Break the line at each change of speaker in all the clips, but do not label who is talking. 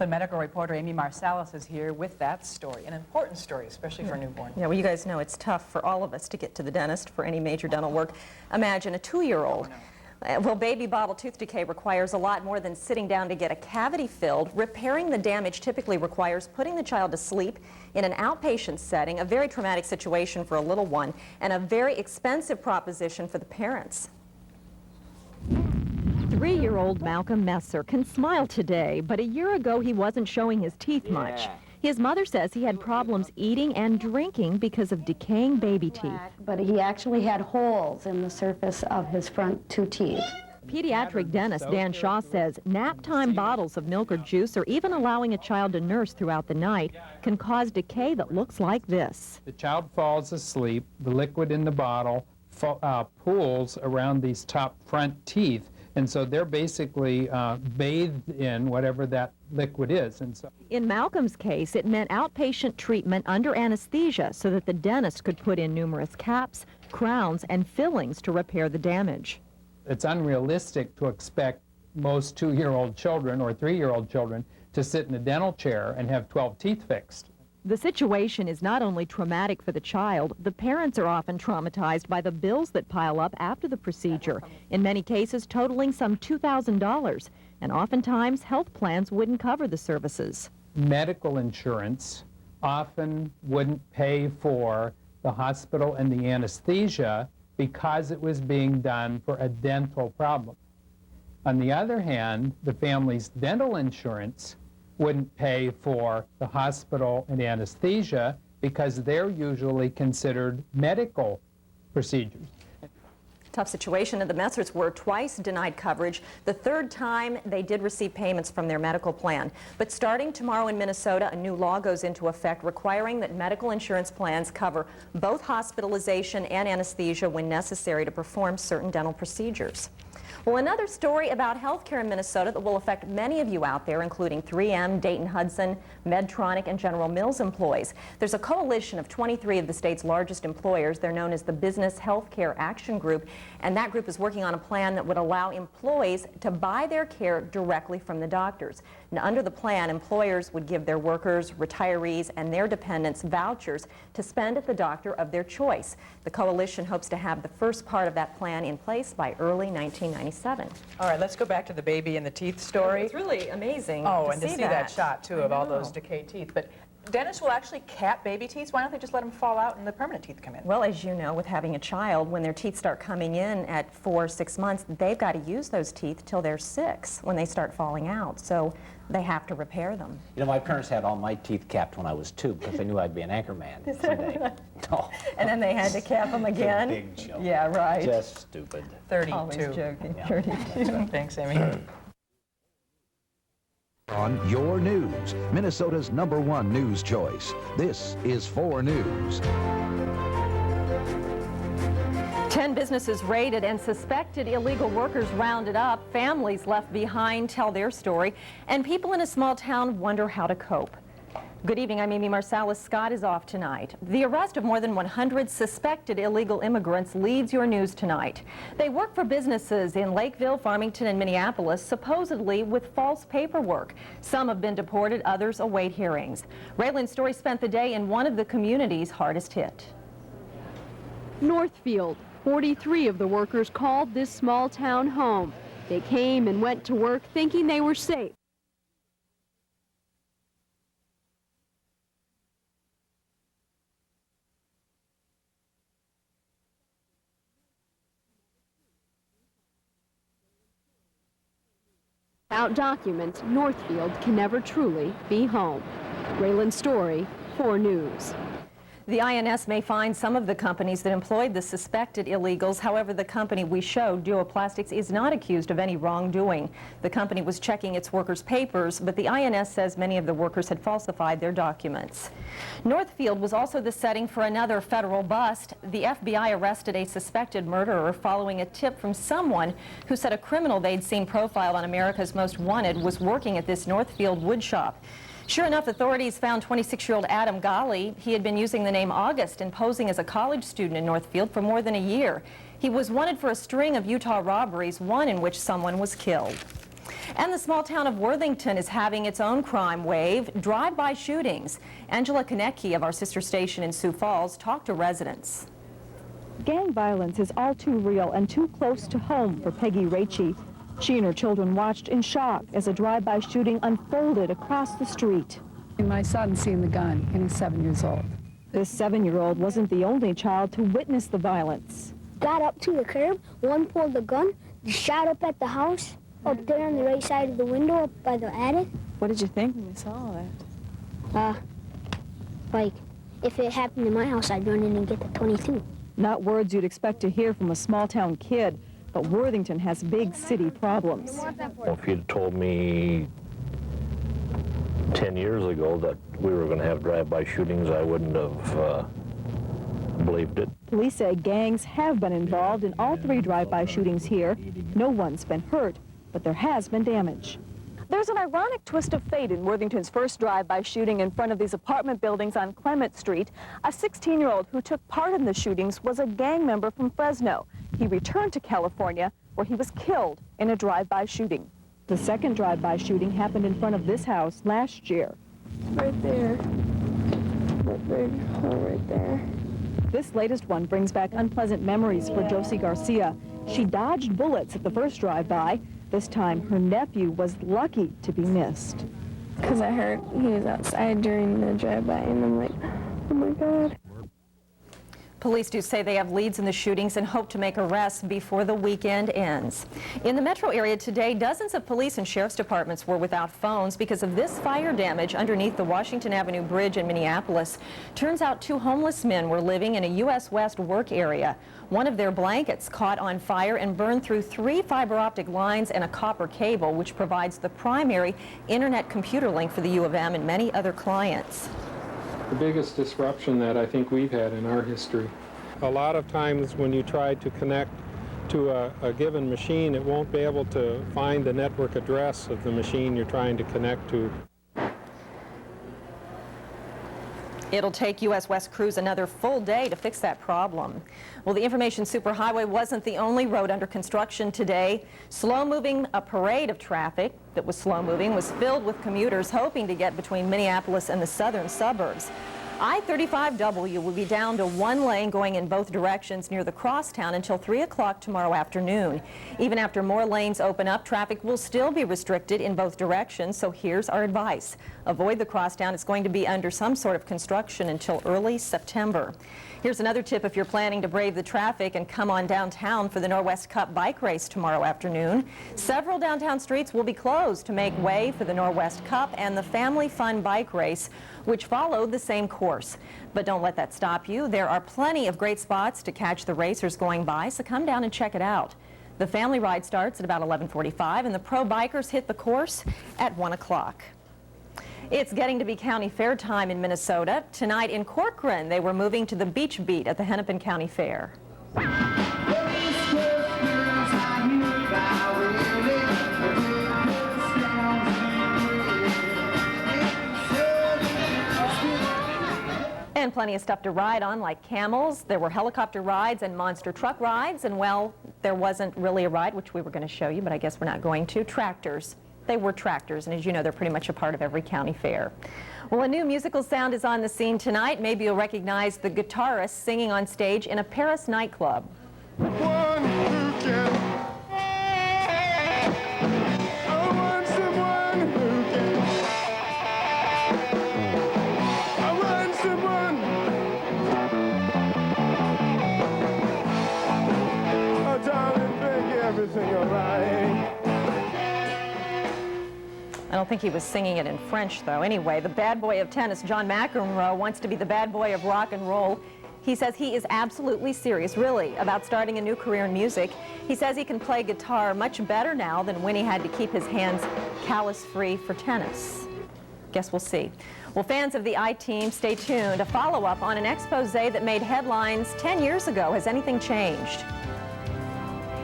Northfield medical reporter Amy Marsalis is here with that story, an important story, especially for a newborn.
Yeah, well, you guys know it's tough for all of us to get to the dentist for any major dental work. Imagine a 2-year-old. Well, baby bottle tooth decay requires a lot more than sitting down to get a cavity filled. Repairing the damage typically requires putting the child to sleep in an outpatient setting, a very traumatic situation for a little one, and a very expensive proposition for the parents.
3-year-old Malcolm Messer can smile today, but a year ago he wasn't showing his teeth much. His mother says he had problems eating and drinking because of decaying baby teeth.
But he actually had holes in the surface of his front 2 teeth.
Pediatric dentist Dan Shaw says nap-time bottles of milk or juice, or even allowing a child to nurse throughout the night, can cause decay that looks like this.
The child falls asleep, the liquid in the bottle pools around these top front teeth, and so they're basically bathed in whatever that liquid is. And so,
in Malcolm's case, it meant outpatient treatment under anesthesia so that the dentist could put in numerous caps, crowns, and fillings to repair the damage.
It's unrealistic to expect most 2-year-old children or 3-year-old children to sit in a dental chair and have 12 teeth fixed.
The situation is not only traumatic for the child, the parents are often traumatized by the bills that pile up after the procedure, in many cases totaling some $2,000, and oftentimes health plans wouldn't cover the services.
Medical insurance often wouldn't pay for the hospital and the anesthesia because it was being done for a dental problem. On the other hand, the family's dental insurance wouldn't pay for the hospital and anesthesia because they're usually considered medical procedures.
Tough situation, and the Messers were twice denied coverage. The 3rd time they did receive payments from their medical plan. But starting tomorrow in Minnesota, a new law goes into effect requiring that medical insurance plans cover both hospitalization and anesthesia when necessary to perform certain dental procedures. Well, another story about healthcare in Minnesota that will affect many of you out there, including 3M, Dayton Hudson, Medtronic, and General Mills employees. There's a coalition of 23 of the state's largest employers. They're known as the Business Healthcare Action Group, and that group is working on a plan that would allow employees to buy their care directly from the doctors. Now, under the plan, employers would give their workers, retirees, and their dependents vouchers to spend at the doctor of their choice. The coalition hopes to have the first part of that plan in place by early 1997.
All right, let's go back to the baby and the teeth story.
It's really amazing
to see that shot, too, of all those decayed teeth. But dentists will actually cap baby teeth. Why don't they just let them fall out and the permanent teeth come in?
Well, as you know, with having a child, when their teeth start coming in at 4 or 6 months, they've got to use those teeth till they're 6 when they start falling out. So they have to repair them.
You know, my parents had all my teeth capped when I was 2 because they knew I'd be an anchor man someday.
Oh. And then they had to cap them again?
Big joke.
Yeah, right.
Just stupid.
32.
Always joking.
Yeah.
32.
Thanks, Amy.
On Your News, Minnesota's #1 news choice. This is 4 News.
10 businesses raided and suspected illegal workers rounded up. Families left behind tell their story, and people in a small town wonder how to cope. Good evening, I'm Amy Marsalis. Scott is off tonight. The arrest of more than 100 suspected illegal immigrants leads your news tonight. They work for businesses in Lakeville, Farmington, and Minneapolis, supposedly with false paperwork. Some have been deported, others await hearings. Raylan's story spent the day in one of the communities hardest hit.
Northfield. 43 of the workers called this small town home. They came and went to work thinking they were safe. Without documents, Northfield can never truly be home. Raylan Story, 4 News.
The INS may find some of the companies that employed the suspected illegals. However, the company we showed, Duo Plastics, is not accused of any wrongdoing. The company was checking its workers' papers, but the INS says many of the workers had falsified their documents. Northfield was also the setting for another federal bust. The FBI arrested a suspected murderer following a tip from someone who said a criminal they'd seen profiled on America's Most Wanted was working at this Northfield wood shop. Sure enough, authorities found 26-year-old Adam Ghali. He had been using the name August and posing as a college student in Northfield for more than a year. He was wanted for a string of Utah robberies, one in which someone was killed. And the small town of Worthington is having its own crime wave, drive-by shootings. Angela Konecki of our sister station in Sioux Falls talked to residents.
Gang violence is all too real and too close to home for Peggy Raichi. She and her children watched in shock as a drive-by shooting unfolded across the street.
My son's seen the gun, and he's 7 years old.
This 7-year-old wasn't the only child to witness the violence.
Got up to the curb, one pulled the gun, shot up at the house, up there on the right side of the window, up by the attic.
What did you think when you saw that?
Like, if it happened in my house, I'd run in and get the 22.
Not words you'd expect to hear from a small-town kid, but Worthington has big city problems.
Well, if you'd told me 10 years ago that we were going to have drive-by shootings, I wouldn't have believed it.
Police say gangs have been involved in all 3 drive-by shootings here. No one's been hurt, but there has been damage. There's an ironic twist of fate in Worthington's first drive-by shooting in front of these apartment buildings on Clement Street. A 16-year-old who took part in the shootings was a gang member from Fresno. He returned to California, where he was killed in a drive-by shooting. The second drive-by shooting happened in front of this house last year.
Right there. That big hole right there.
This latest one brings back unpleasant memories for Josie Garcia. She dodged bullets at the first drive-by. This time, her nephew was lucky to be missed.
Because I heard he was outside during the drive-by, and I'm like, oh my God.
Police do say they have leads in the shootings and hope to make arrests before the weekend ends. In the metro area today, dozens of police and sheriff's departments were without phones because of this fire damage underneath the Washington Avenue Bridge in Minneapolis. Turns out 2 homeless men were living in a U.S. West work area. One of their blankets caught on fire and burned through 3 fiber optic lines and a copper cable, which provides the primary internet computer link for the U of M and many other clients.
The biggest disruption that I think we've had in our history. A lot of times when you try to connect to a given machine, it won't be able to find the network address of the machine you're trying to connect to.
It'll take U.S. West crews another full day to fix that problem. Well, the Information Superhighway wasn't the only road under construction today. A parade of traffic that was slow-moving was filled with commuters hoping to get between Minneapolis and the southern suburbs. I-35W will be down to 1 lane going in both directions near the crosstown until 3 o'clock tomorrow afternoon. Even after more lanes open up, traffic will still be restricted in both directions, so here's our advice. Avoid the crosstown. It's going to be under some sort of construction until early September. Here's another tip if you're planning to brave the traffic and come on downtown for the Norwest Cup bike race tomorrow afternoon. Several downtown streets will be closed to make way for the Norwest Cup and the Family Fun bike race, which follow the same course. But don't let that stop you. There are plenty of great spots to catch the racers going by, so come down and check it out. The family ride starts at about 11:45 and the pro bikers hit the course at 1 o'clock. It's getting to be county fair time in Minnesota. Tonight in Corcoran, they were moving to the Beach Beat at the Hennepin County Fair. And plenty of stuff to ride on, like camels. There were helicopter rides and monster truck rides, and well, there wasn't really a ride, which we were going to show you, but I guess we're not going to. Tractors. They were tractors, and as you know, they're pretty much a part of every county fair. Well, a new musical sound is on the scene tonight. Maybe you'll recognize the guitarist singing on stage in a Paris nightclub. I don't think he was singing it in French, though. Anyway, the bad boy of tennis, John McEnroe, wants to be the bad boy of rock and roll. He says he is absolutely serious, really, about starting a new career in music. He says he can play guitar much better now than when he had to keep his hands callus-free for tennis. Guess we'll see. Well, fans of the I-Team, stay tuned. A follow-up on an expose that made headlines 10 years ago. Has anything changed?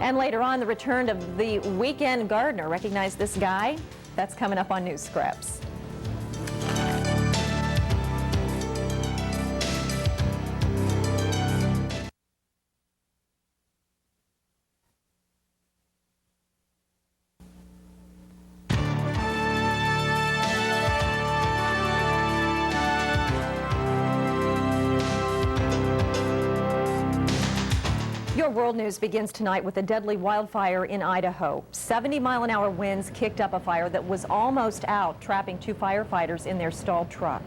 And later on, the return of the weekend gardener. Recognize this guy? That's coming up on News Scraps. Your world news begins tonight with a deadly wildfire in Idaho. 70-mile-an-hour winds kicked up a fire that was almost out, trapping 2 firefighters in their stalled truck.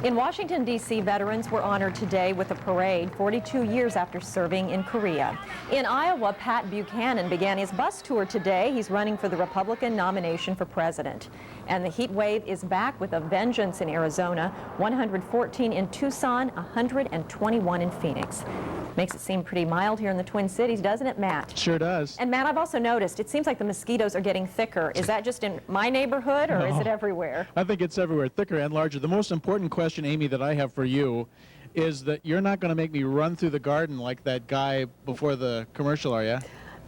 In Washington, D.C., veterans were honored today with a parade 42 years after serving in Korea. In Iowa, Pat Buchanan began his bus tour today. He's running for the Republican nomination for president. And the heat wave is back with a vengeance in Arizona, 114 in Tucson, 121 in Phoenix. Makes it seem pretty mild here in the Twin Cities, doesn't it, Matt?
Sure does.
And Matt, I've also noticed, it seems like the mosquitoes are getting thicker. Is that just in my neighborhood, or is it everywhere?
I think it's everywhere, thicker and larger. The most important question, Amy, that I have for you is that you're not going to make me run through the garden like that guy before the commercial, are you?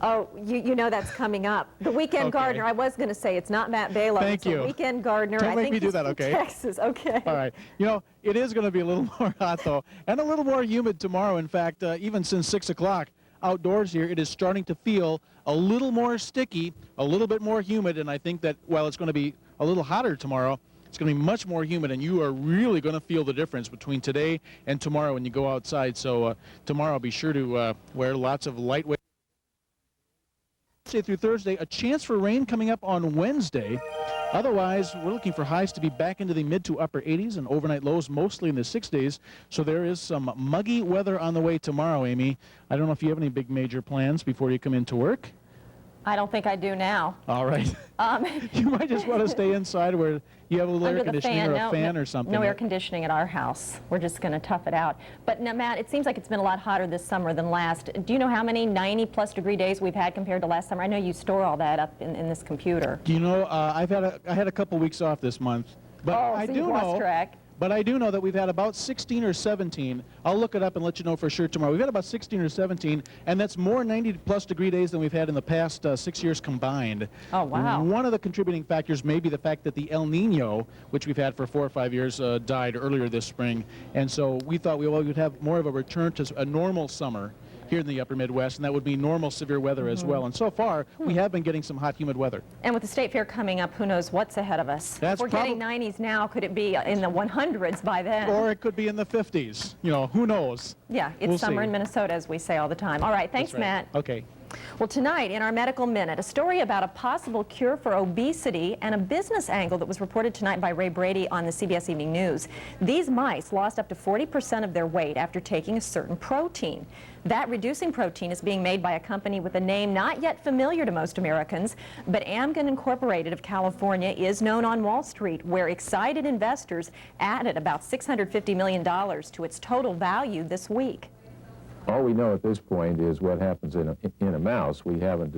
Oh, you know that's coming up. The weekend gardener, I was going to say, it's not Matt Balow.
Thank you.
The weekend gardener.
Don't
I
make
think
me do
he's
that,
from
okay?
Texas, okay.
All right. You know, it is going to be a little more hot, though, and a little more humid tomorrow. In fact, even since 6 o'clock, outdoors here, it is starting to feel a little more sticky, a little bit more humid, and I think that while it's going to be a little hotter tomorrow, it's going to be much more humid, and you are really going to feel the difference between today and tomorrow when you go outside. So tomorrow, be sure to wear lots of lightweight. Through Thursday, a chance for rain coming up on Wednesday. Otherwise, we're looking for highs to be back into the mid to upper 80s and overnight lows mostly in the 60s. So there is some muggy weather on the way tomorrow, Amy. I don't know if you have any big major plans before you come into work.
I don't think I do now.
All right. You might just want to stay inside where you have a little air conditioning or a fan or something.
No air conditioning at our house. We're just going to tough it out. But now, Matt, it seems like it's been a lot hotter this summer than last. Do you know how many 90-plus degree days we've had compared to last summer? I know you store all that up in this computer.
Do you know, I had a couple weeks off this month. But I
so
do
you've lost track.
But I do know that we've had about 16 or 17. I'll look it up and let you know for sure tomorrow. We've had about 16 or 17, and that's more 90-plus degree days than we've had in the past 6 years combined.
Oh, wow.
One of the contributing factors may be the fact that the El Nino, which we've had for 4 or 5 years, died earlier this spring. And so we thought we would have more of a return to a normal summer here in the upper Midwest, and that would be normal severe weather as well. And so far, we have been getting some hot, humid weather.
And with the State Fair coming up, who knows what's ahead of us?
That's
We're getting 90s now. Could it be in the 100s by then?
Or it could be in the 50s. You know, who knows?
Yeah, it's summer in Minnesota, as we say all the time. All right, thanks, Matt.
Okay.
Well, tonight in our Medical Minute, a story about a possible cure for obesity and a business angle that was reported tonight by Ray Brady on the CBS Evening News. These mice lost up to 40% of their weight after taking a certain protein. That reducing protein is being made by a company with a name not yet familiar to most Americans, but Amgen Incorporated of California is known on Wall Street, where excited investors added about $650 million to its total value this week.
All we know at this point is what happens in a mouse. We haven't